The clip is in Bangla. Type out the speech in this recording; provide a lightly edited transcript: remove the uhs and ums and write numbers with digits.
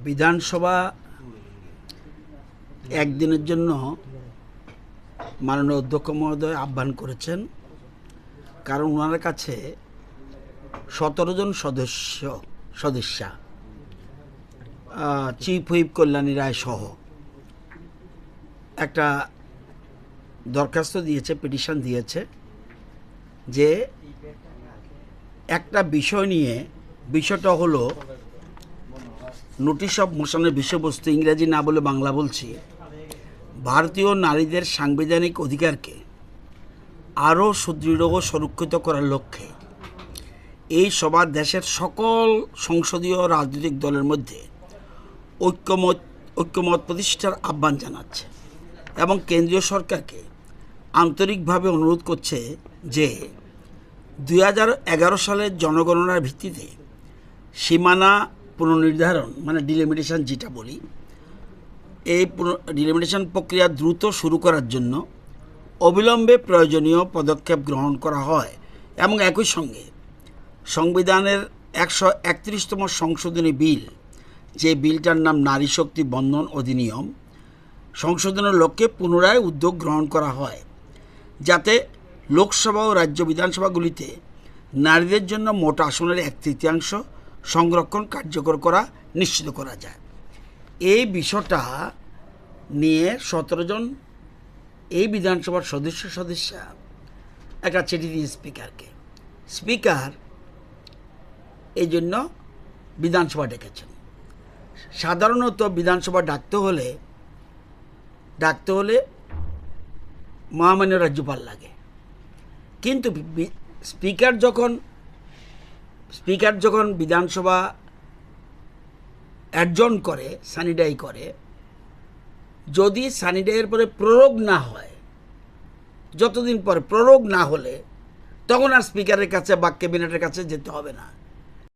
বিধানসভা একদিনের জন্য মাননীয় অধ্যক্ষ মহোদয় আহ্বান করেছেন, কারণ ওনার কাছে 17 জন সদস্যা চিফ হুইপ কল্যাণী রায় সহ একটা দরখাস্ত দিয়েছে, পিটিশন দিয়েছে যে একটা বিষয় নিয়ে, বিষয়টা হলো নোটিশ অফ মোশনের বিষয়বস্তু, ইংরেজি না বলে বাংলা বলছি, ভারতীয় নারীদের সাংবিধানিক অধিকারকে আরও সুদৃঢ় ও সুরক্ষিত করার লক্ষ্যে এই সভা দেশের সকল সংসদীয় রাজনৈতিক দলের মধ্যে ঐক্যমত প্রতিষ্ঠার আহ্বান জানাচ্ছে এবং কেন্দ্রীয় সরকারকে আন্তরিকভাবে অনুরোধ করছে যে 2011 সালের জনগণনার ভিত্তিতে সীমানা পুনর্নির্ধারণ, মানে ডিলিমিটেশন যেটা বলি, এই ডিলিমিটেশন প্রক্রিয়া দ্রুত শুরু করার জন্য অবিলম্বে প্রয়োজনীয় পদক্ষেপ গ্রহণ করা হয় এবং একই সঙ্গে সংবিধানের 131তম সংশোধনী বিল, যে বিলটার নাম নারী শক্তি বন্ধন অধিনিয়ম, সংশোধনের লক্ষ্যে পুনরায় উদ্যোগ গ্রহণ করা হয়, যাতে লোকসভা ও রাজ্য বিধানসভাগুলিতে নারীদের জন্য মোট আসনের 1/3 সংরক্ষণ কার্যকর করা নিশ্চিত করা যায়। এই বিষয়টা নিয়ে 17 জন এই বিধানসভার সদস্যা একটা চিঠি দিয়ে স্পিকারকে, স্পিকার এই জন্য বিধানসভা ডেকেছেন। সাধারণত বিধানসভা ডাকতে হলে মহামান্য রাজ্যপাল লাগে, কিন্তু স্পিকার যখন বিধানসভা অ্যাডজর্ন করে, সানিডাই করে, যদি সানিডাইয়ের পরে প্রয়োগ না হয়, যতদিন পরে প্রয়োগ না হলে তখন আর স্পিকারের কাছে বা ক্যাবিনেটের কাছে যেতে হবে না।